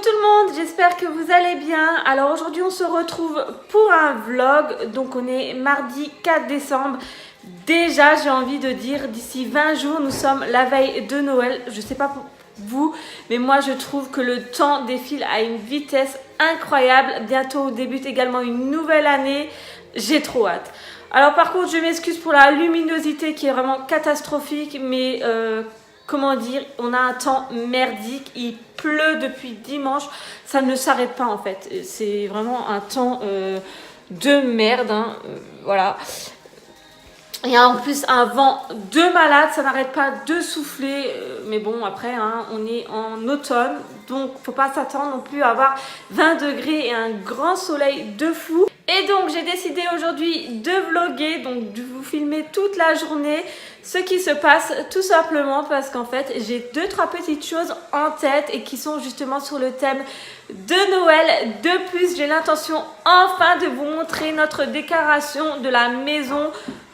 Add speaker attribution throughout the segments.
Speaker 1: tout le monde, j'espère que vous allez bien. Alors aujourd'hui on se retrouve pour un vlog, donc on est mardi 4 décembre. Déjà j'ai envie de dire, d'ici 20 jours nous sommes la veille de Noël. Je sais pas pour vous, mais moi je trouve que le temps défile à une vitesse incroyable. Bientôt débute également une nouvelle année, j'ai trop hâte. Alors par contre je m'excuse pour la luminosité qui est vraiment catastrophique, mais comment dire, on a un temps merdique, il pleut depuis dimanche, ça ne s'arrête pas en fait, c'est vraiment un temps de merde, hein, voilà. Il y a en plus un vent de malade, ça n'arrête pas de souffler, mais bon après hein, on est en automne, donc faut pas s'attendre non plus à avoir 20 degrés et un grand soleil de fou. Et donc j'ai décidé aujourd'hui de vlogger, donc de vous filmer toute la journée ce qui se passe, tout simplement parce qu'en fait j'ai 2-3 petites choses en tête et qui sont justement sur le thème de Noël. De plus j'ai l'intention enfin de vous montrer notre décoration de la maison,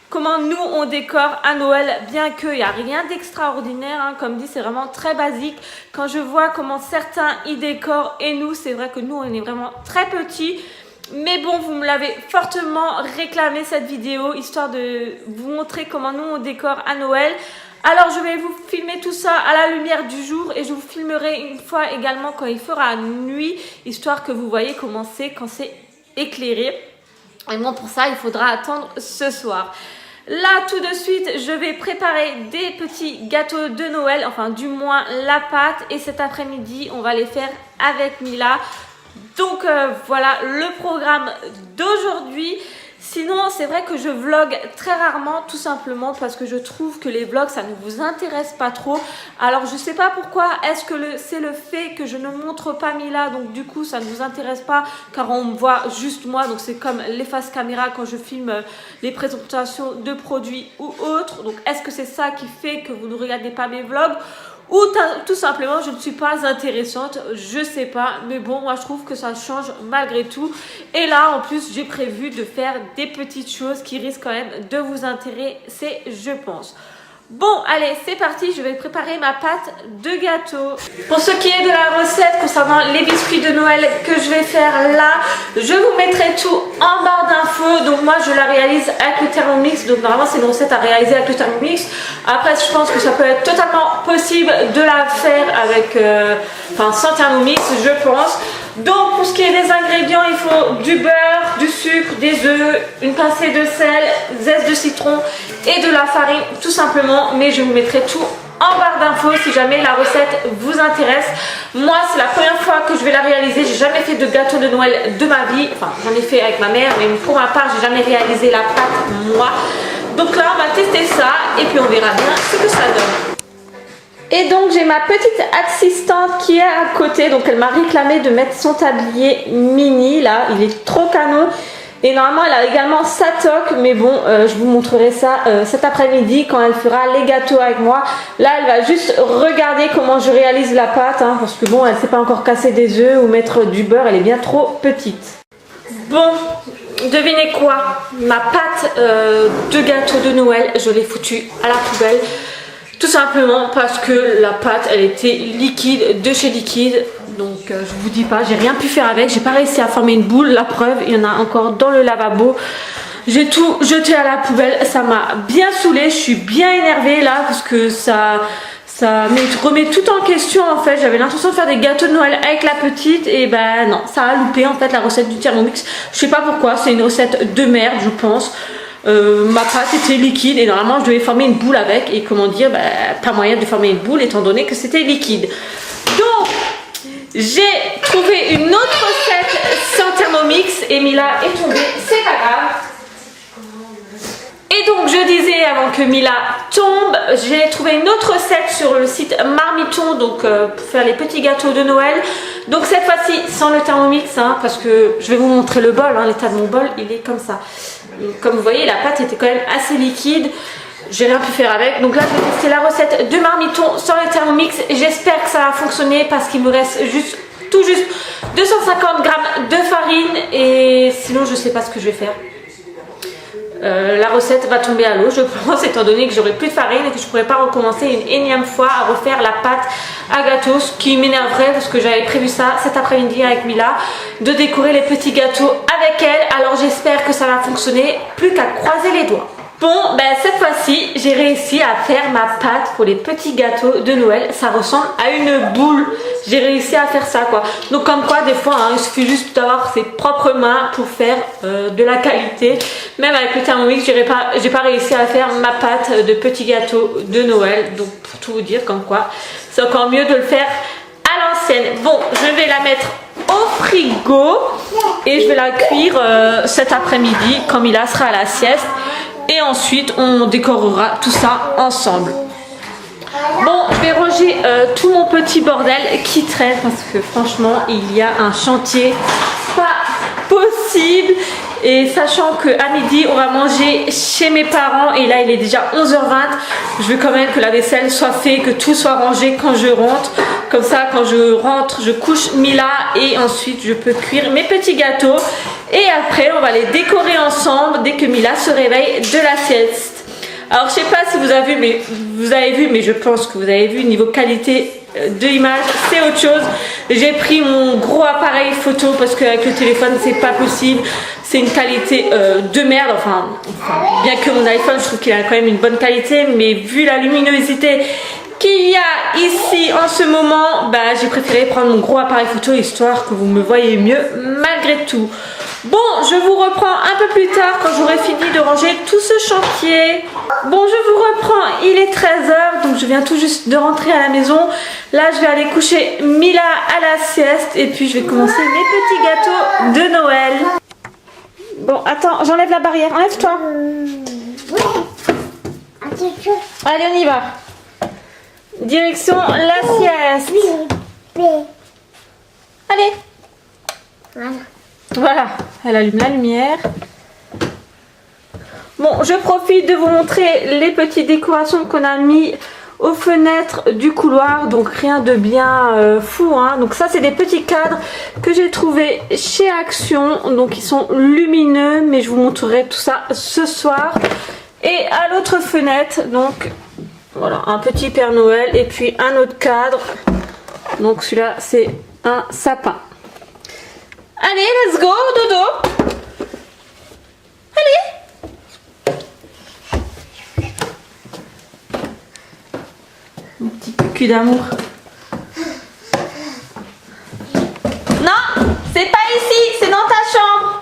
Speaker 1: comment nous on décore à Noël, bien qu'il n'y a rien d'extraordinaire, hein, comme dit c'est vraiment très basique. Quand je vois comment certains y décorent et nous, c'est vrai que nous on est vraiment très petits. Mais bon, vous me l'avez fortement réclamé cette vidéo, histoire de vous montrer comment nous on décore à Noël. Alors je vais vous filmer tout ça à la lumière du jour et je vous filmerai une fois également quand il fera nuit, histoire que vous voyez comment c'est quand c'est éclairé. Et bon, pour ça il faudra attendre ce soir. Là tout de suite je vais préparer des petits gâteaux de Noël, enfin du moins la pâte, et cet après-midi on va les faire avec Mila. Donc voilà le programme d'aujourd'hui. Sinon c'est vrai que je vlog très rarement, tout simplement parce que je trouve que les vlogs ça ne vous intéresse pas trop. Alors je sais pas pourquoi, est-ce que c'est le fait que je ne montre pas Mila, donc du coup ça ne vous intéresse pas car on me voit juste moi, donc c'est comme les faces caméra quand je filme les présentations de produits ou autres. Donc est-ce que c'est ça qui fait que vous ne regardez pas mes vlogs? Ou tout simplement je ne suis pas intéressante, je sais pas, mais bon moi je trouve que ça change malgré tout. Et là en plus j'ai prévu de faire des petites choses qui risquent quand même de vous intéresser, je pense. Bon allez c'est parti, je vais préparer ma pâte de gâteau. Pour ce qui est de la recette concernant les biscuits de Noël que je vais faire là, je vous mettrai tout en barre d'infos. Donc moi je la réalise avec le Thermomix, donc normalement c'est une recette à réaliser avec le Thermomix. Après je pense que ça peut être totalement possible de la faire avec, sans Thermomix je pense. Donc pour ce qui est des ingrédients, il faut du beurre, du sucre, des œufs, une pincée de sel, zeste de citron et de la farine tout simplement. Mais je vous mettrai tout en barre d'infos si jamais la recette vous intéresse. Moi c'est la première fois que je vais la réaliser, j'ai jamais fait de gâteau de Noël de ma vie. Enfin j'en ai fait avec ma mère, mais pour ma part j'ai jamais réalisé la pâte moi. Donc là on va tester ça et puis on verra bien ce que ça donne. Et donc j'ai ma petite assistante qui est à côté, donc elle m'a réclamé de mettre son tablier mini là, il est trop canon. Et normalement elle a également sa toque, mais bon je vous montrerai ça cet après-midi quand elle fera les gâteaux avec moi. Là elle va juste regarder comment je réalise la pâte, hein, parce que bon elle ne sait pas encore casser des œufs ou mettre du beurre, elle est bien trop petite. Bon, devinez quoi, ma pâte de gâteau de Noël, je l'ai foutue à la poubelle. Tout simplement parce que la pâte elle était liquide, de chez liquide. Donc je vous dis pas, j'ai rien pu faire avec, j'ai pas réussi à former une boule. La preuve, il y en a encore dans le lavabo. J'ai tout jeté à la poubelle, ça m'a bien saoulée, je suis bien énervée là parce que ça remet tout en question en fait. J'avais l'intention de faire des gâteaux de Noël avec la petite et ben non, ça a loupé en fait la recette du Thermomix. Je sais pas pourquoi, c'est une recette de merde je pense. Ma pâte était liquide et normalement je devais former une boule avec, et comment dire, pas moyen de former une boule étant donné que c'était liquide. Donc j'ai trouvé une autre recette sans Thermomix et Mila est tombée, c'est pas grave. Et donc je disais avant que Mila tombe, j'ai trouvé une autre recette sur le site Marmiton, donc pour faire les petits gâteaux de Noël. Donc cette fois-ci sans le Thermomix, hein, parce que je vais vous montrer le bol, hein, l'état de mon bol il est comme ça. Comme vous voyez la pâte était quand même assez liquide, j'ai rien pu faire avec. Donc là je vais tester la recette de Marmiton sans le Thermomix et j'espère que ça va fonctionner parce qu'il me reste tout juste 250 g de farine et sinon je sais pas ce que je vais faire. la recette va tomber à l'eau, je pense, étant donné que j'aurai plus de farine et que je ne pourrai pas recommencer une énième fois à refaire la pâte à gâteau, ce qui m'énerverait parce que j'avais prévu ça cet après-midi avec Mila, de décorer les petits gâteaux avec elle. Alors j'espère que ça va fonctionner, plus qu'à croiser les doigts. Bon, ben cette fois-ci, j'ai réussi à faire ma pâte pour les petits gâteaux de Noël. Ça ressemble à une boule. J'ai réussi à faire ça, quoi. Donc comme quoi, des fois, hein, il suffit juste d'avoir ses propres mains pour faire de la qualité. Même avec le Thermomix, j'ai pas réussi à faire ma pâte de petits gâteaux de Noël. Donc pour tout vous dire, comme quoi, c'est encore mieux de le faire à l'ancienne. Bon, je vais la mettre au frigo et je vais la cuire cet après-midi quand Mila sera à la sieste. Et ensuite, on décorera tout ça ensemble. Bon, je vais ranger tout mon petit bordel qui traîne parce que franchement, il y a un chantier pas possible. Et sachant qu'à midi, on va manger chez mes parents et là, il est déjà 11h20. Je veux quand même que la vaisselle soit faite, que tout soit rangé quand je rentre. Comme ça, quand je rentre, je couche Mila et ensuite, je peux cuire mes petits gâteaux. Et après, on va les décorer ensemble dès que Mila se réveille de la sieste. Alors, je sais pas si vous avez vu, mais je pense que vous avez vu, niveau qualité de image, c'est autre chose. J'ai pris mon gros appareil photo parce qu'avec le téléphone, c'est pas possible. C'est une qualité de merde. Enfin, bien que mon iPhone, je trouve qu'il a quand même une bonne qualité, mais vu la luminosité qu'il y a ici en ce moment, bah, j'ai préféré prendre mon gros appareil photo histoire que vous me voyez mieux malgré tout. Bon, je vous reprends un peu plus tard quand j'aurai fini de ranger tout ce chantier. Bon, je vous reprends, il est 13h, donc je viens tout juste de rentrer à la maison. Là, je vais aller coucher Mila à la sieste et puis je vais commencer mes petits gâteaux de Noël. Bon, attends, j'enlève la barrière, enlève-toi. Allez, on y va. Direction la sieste. Allez. Voilà, elle allume la lumière. Bon, je profite de vous montrer les petites décorations qu'on a mis aux fenêtres du couloir. Donc rien de bien fou, hein. Donc ça, c'est des petits cadres que j'ai trouvé chez Action. Donc ils sont lumineux, mais je vous montrerai tout ça ce soir. Et à l'autre fenêtre, donc voilà, un petit Père Noël et puis un autre cadre. Donc celui-là, c'est un sapin. Allez, let's go, dodo. Allez. Mon petit cul d'amour. Non, c'est pas ici, c'est dans ta chambre.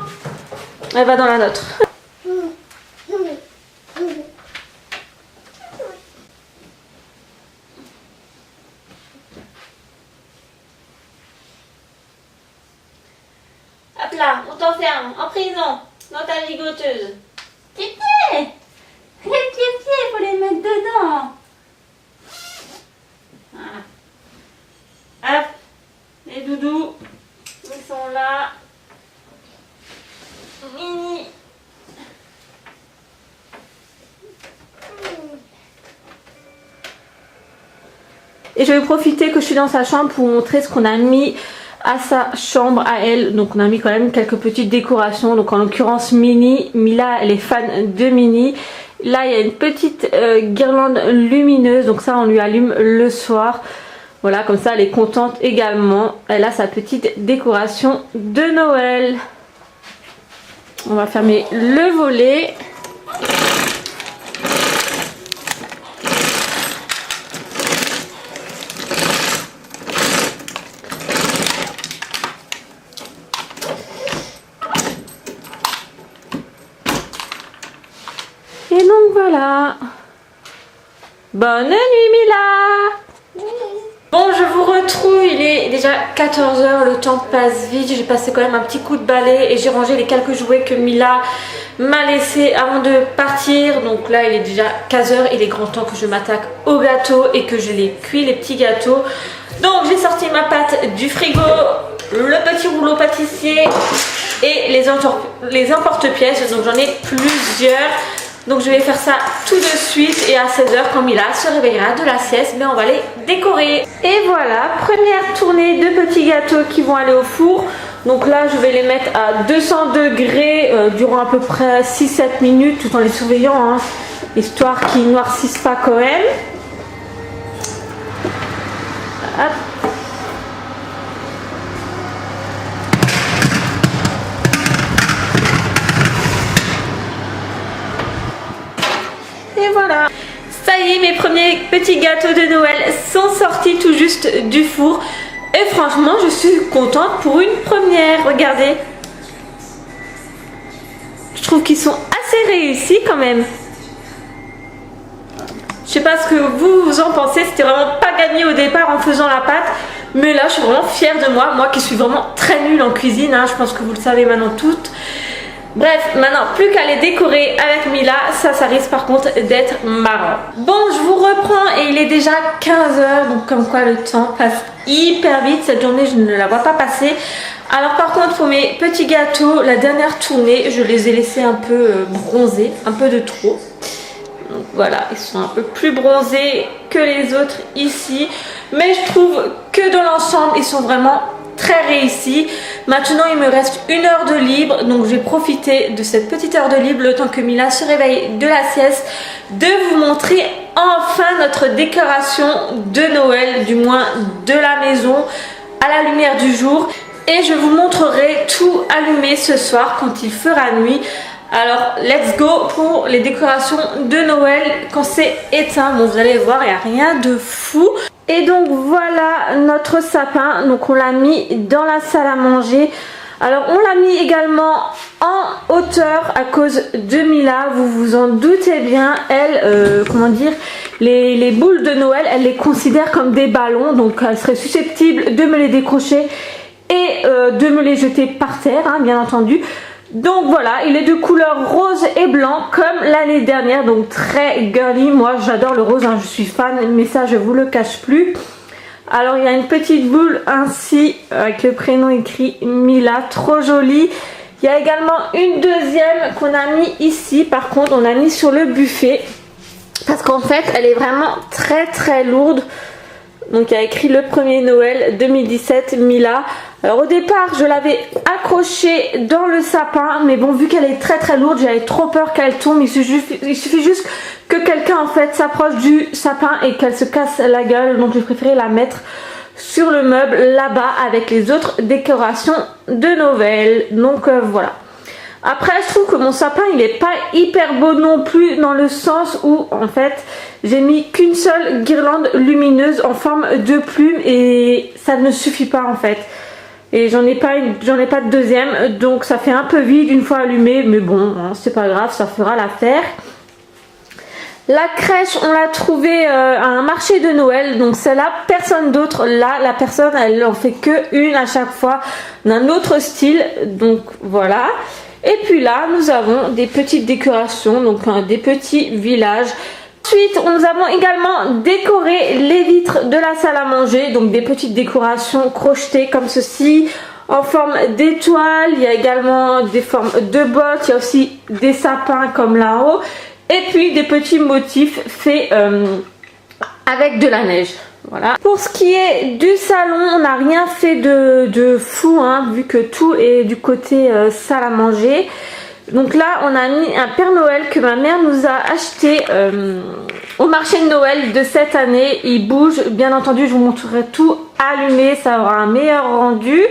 Speaker 1: Elle va dans la nôtre. Hop là, on t'enferme en prison dans ta gigoteuse. Tes pieds, faut les mettre dedans. Voilà. Hop, les doudous, ils sont là. Mini. Et je vais profiter que je suis dans sa chambre pour vous montrer ce qu'on a mis à sa chambre à elle. Donc on a mis quand même quelques petites décorations. Donc en l'occurrence Mini, Mila elle est fan de Mini. Là il y a une petite guirlande lumineuse. Donc ça on lui allume le soir. Voilà, comme ça elle est contente également. Elle a sa petite décoration de Noël. On va fermer le volet. Et donc voilà. Bonne nuit Mila. Bon, je vous retrouve, il est déjà 14h, le temps passe vite. J'ai passé quand même un petit coup de balai et j'ai rangé les quelques jouets que Mila m'a laissé avant de partir. Donc là il est déjà 15h, il est grand temps que je m'attaque aux gâteaux et que je les cuis, les petits gâteaux. Donc j'ai sorti ma pâte du frigo, le petit rouleau pâtissier et les emporte-pièces. Donc j'en ai plusieurs. Donc je vais faire ça tout de suite et à 16h quand Mila se réveillera de la sieste, mais on va les décorer. Et voilà, première tournée de petits gâteaux qui vont aller au four. Donc là je vais les mettre à 200 degrés durant à peu près 6-7 minutes tout en les surveillant, hein, histoire qu'ils ne noircissent pas quand même. Hop. Et voilà, ça y est, mes premiers petits gâteaux de Noël sont sortis tout juste du four. Et franchement, je suis contente pour une première. Regardez. Je trouve qu'ils sont assez réussis quand même. Je sais pas ce que vous en pensez. C'était vraiment pas gagné au départ en faisant la pâte. Mais là, je suis vraiment fière de moi. Moi qui suis vraiment très nulle en cuisine, hein. Je pense que vous le savez maintenant toutes. Bref, maintenant plus qu'à les décorer avec Mila, ça risque par contre d'être marrant. Bon, je vous reprends et il est déjà 15 h, donc comme quoi le temps passe hyper vite. Cette journée, je ne la vois pas passer. Alors par contre, pour mes petits gâteaux, la dernière tournée, je les ai laissés un peu bronzés, un peu de trop. Donc voilà, ils sont un peu plus bronzés que les autres ici. Mais je trouve que dans l'ensemble, ils sont vraiment très réussi. Maintenant il me reste 1 heure de libre, donc je vais profiter de cette petite heure de libre le temps que Mila se réveille de la sieste, de vous montrer enfin notre décoration de Noël, du moins de la maison à la lumière du jour, et je vous montrerai tout allumé ce soir quand il fera nuit. Alors let's go pour les décorations de Noël quand c'est éteint. Bon, vous allez voir, il n'y a rien de fou. Et donc voilà notre sapin, donc on l'a mis dans la salle à manger. Alors on l'a mis également en hauteur à cause de Mila, vous vous en doutez bien. Elle, comment dire, les boules de Noël, elle les considère comme des ballons, donc elle serait susceptible de me les décrocher et de me les jeter par terre, hein, bien entendu. Donc voilà, il est de couleur rose et blanc comme l'année dernière, donc très girly. Moi j'adore le rose, hein, je suis fan, mais ça je vous le cache plus. Alors il y a une petite boule ainsi avec le prénom écrit Mila, trop jolie. Il y a également une deuxième qu'on a mis ici, par contre on a mis sur le buffet parce qu'en fait elle est vraiment très lourde. Donc il y a écrit le 1er Noël 2017 Mila. Alors au départ je l'avais accrochée dans le sapin, mais bon, vu qu'elle est très lourde, j'avais trop peur qu'elle tombe. Il suffit juste que quelqu'un en fait s'approche du sapin et qu'elle se casse la gueule. Donc j'ai préféré la mettre sur le meuble là-bas avec les autres décorations de Noël. Donc voilà. Après je trouve que mon sapin il est pas hyper beau non plus, dans le sens où en fait j'ai mis qu'une seule guirlande lumineuse en forme de plume et ça ne suffit pas en fait. Et j'en ai pas de deuxième, donc ça fait un peu vide une fois allumé, mais bon, hein, c'est pas grave, ça fera l'affaire. La crèche, on l'a trouvée à un marché de Noël, donc celle-là, personne d'autre. Là, la personne, elle en fait que une à chaque fois, d'un autre style, donc voilà. Et puis là, nous avons des petites décorations, donc des petits villages. Ensuite, nous avons également décoré les vitres de la salle à manger, donc des petites décorations crochetées comme ceci, en forme d'étoiles. Il y a également des formes de bottes, il y a aussi des sapins comme là-haut, et puis des petits motifs faits avec de la neige. Voilà. Pour ce qui est du salon, on n'a rien fait de fou, hein, vu que tout est du côté salle à manger. Donc là on a mis un Père Noël que ma mère nous a acheté au marché de Noël de cette année. Il bouge, bien entendu je vous montrerai tout allumé, ça aura un meilleur rendu.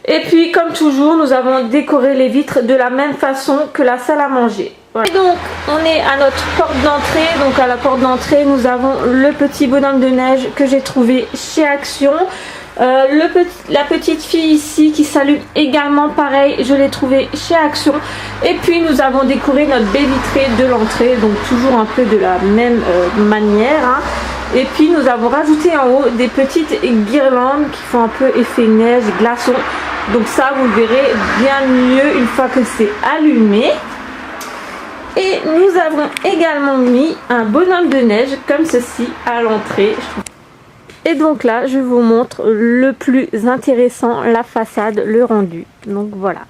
Speaker 1: Et puis comme toujours nous avons décoré les vitres de la même façon que la salle à manger. Voilà. Et donc on est à notre porte d'entrée. Donc à la porte d'entrée nous avons le petit bonhomme de neige que j'ai trouvé chez Action. La petite fille ici qui s'allume également, pareil, je l'ai trouvé chez Action. Et puis nous avons décoré notre baie vitrée de l'entrée, donc toujours un peu de la même manière, hein. Et puis nous avons rajouté en haut des petites guirlandes qui font un peu effet neige, glaçon. Donc ça vous le verrez bien mieux une fois que c'est allumé. Et nous avons également mis un bonhomme de neige comme ceci à l'entrée. Et donc là, je vous montre le plus intéressant, la façade, le rendu. Donc voilà,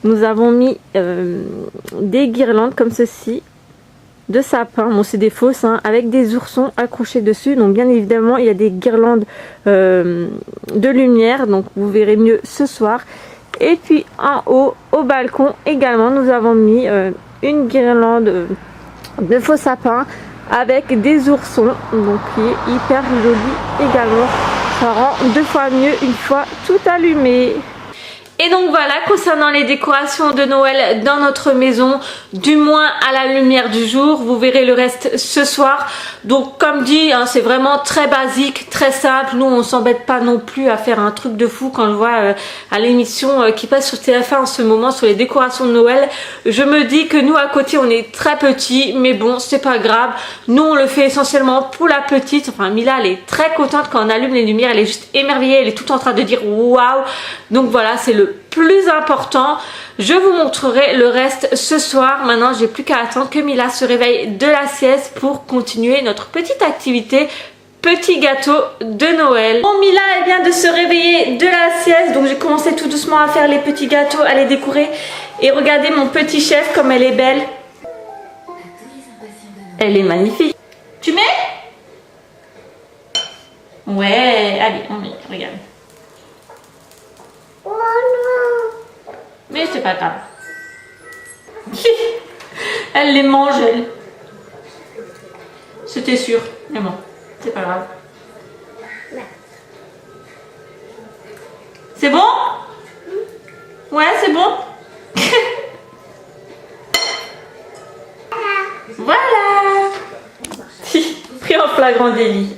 Speaker 1: nous avons mis des guirlandes comme ceci, de sapin. Bon, c'est des fausses, hein, avec des oursons accrochés dessus. Donc bien évidemment, il y a des guirlandes de lumière, donc vous verrez mieux ce soir. Et puis en haut, au balcon également, nous avons mis une guirlande de faux sapins avec des oursons, donc qui est hyper joli également. Ça rend 2 fois mieux une fois tout allumé. Et donc voilà, concernant les décorations de Noël dans notre maison, du moins à la lumière du jour, vous verrez le reste ce soir. Donc comme dit, hein, c'est vraiment très basique, très simple. Nous on s'embête pas non plus à faire un truc de fou. Quand je vois à l'émission qui passe sur TF1 en ce moment sur les décorations de Noël, je me dis que nous à côté on est très petits, mais bon c'est pas grave. Nous on le fait essentiellement pour la petite. Enfin Mila elle est très contente quand on allume les lumières, elle est juste émerveillée, elle est tout en train de dire waouh. Donc voilà, c'est le plus important. Je vous montrerai le reste ce soir. Maintenant j'ai plus qu'à attendre que Mila se réveille de la sieste pour continuer notre petite activité petit gâteau de Noël. Bon, Mila elle vient de se réveiller de la sieste, donc j'ai commencé tout doucement à faire les petits gâteaux, à les décorer. Et regardez mon petit chef comme elle est belle. Elle est magnifique. Tu mets? Ouais, allez on met, regarde.
Speaker 2: Oh non.
Speaker 1: Mais c'est pas grave. Elle les mange, elle. C'était sûr. Mais bon, c'est pas grave. C'est bon? Ouais, c'est bon. Voilà. Pris en flagrant délit.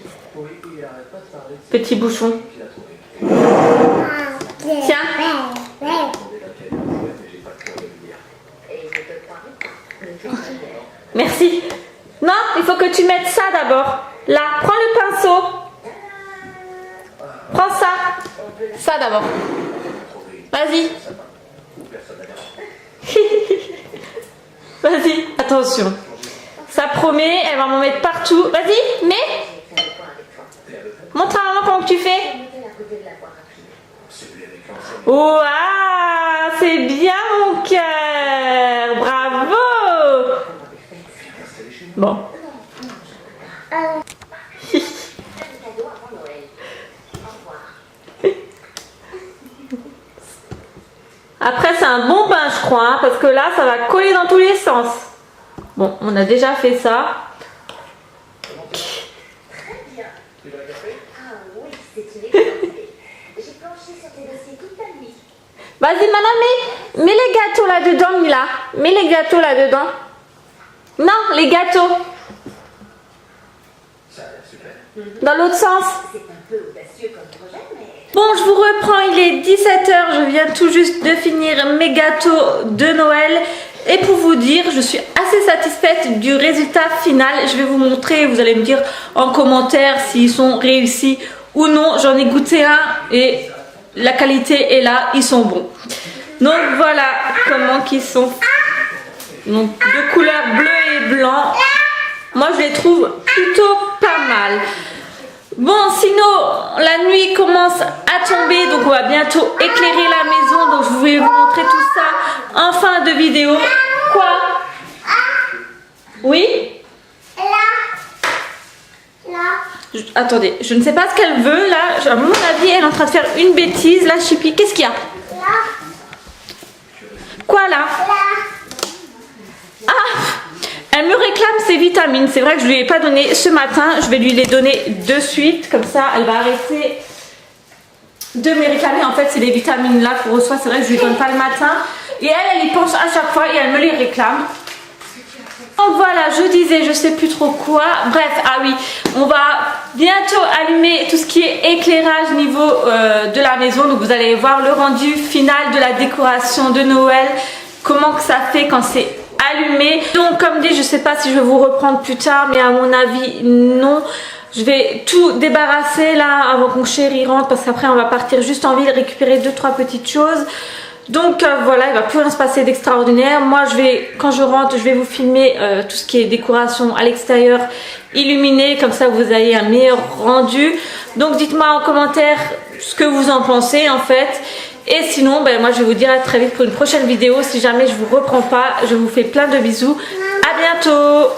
Speaker 1: Petit bouchon. Tiens. Merci. Non, il faut que tu mettes ça d'abord. Là, prends le pinceau. Prends ça. Ça d'abord. Vas-y. Vas-y, attention. Ça promet, elle va m'en mettre partout. Vas-y, mets. Montre à maman comment tu fais. Waouh, c'est bien mon cœur. Bravo. Bon. Après c'est un bon bain je crois, hein, parce que là ça va coller dans tous les sens. Bon, on a déjà fait ça. Vas-y maintenant mets les gâteaux là-dedans Mila. Mets les gâteaux là-dedans. Non, les gâteaux. Dans l'autre sens. Bon, je vous reprends, il est 17 h, je viens tout juste de finir mes gâteaux de Noël. Et pour vous dire, je suis assez satisfaite du résultat final. Je vais vous montrer, vous allez me dire en commentaire s'ils sont réussis ou non. J'en ai goûté un et la qualité est là, ils sont bons. Donc voilà comment qu'ils sont. Donc de couleur bleu et blanc. Moi je les trouve plutôt pas mal. Bon, sinon la nuit commence à tomber, donc on va bientôt éclairer la maison. Donc je vais vous montrer tout ça en fin de vidéo. Quoi? Oui? Attendez, je ne sais pas ce qu'elle veut là. À mon avis, elle est en train de faire une bêtise. Là, Chippy, qu'est-ce qu'il y a? Quoi là? Ah! Elle me réclame ses vitamines. C'est vrai que je ne lui ai pas donné ce matin. Je vais lui les donner de suite. Comme ça, elle va arrêter de me réclamer. En fait, c'est les vitamines là qu'on reçoit. C'est vrai que je ne lui donne pas le matin. Et elle y pense à chaque fois et elle me les réclame. Donc voilà, je disais, je sais plus trop quoi. Bref, ah oui, on va bientôt allumer tout ce qui est éclairage niveau de la maison. Donc vous allez voir le rendu final de la décoration de Noël. Comment que ça fait quand c'est allumé. Donc comme dit, je sais pas si je vais vous reprendre plus tard, mais à mon avis non. Je vais tout débarrasser là avant que mon chéri rentre, parce qu'après on va partir juste en ville récupérer 2-3 petites choses. Donc voilà, il va plus rien se passer d'extraordinaire. Moi je vais, quand je rentre, je vais vous filmer tout ce qui est décoration à l'extérieur, illuminé, comme ça vous avez un meilleur rendu. Donc dites-moi en commentaire ce que vous en pensez en fait. Et sinon, ben, moi je vais vous dire à très vite pour une prochaine vidéo. Si jamais je vous reprends pas, je vous fais plein de bisous. À bientôt.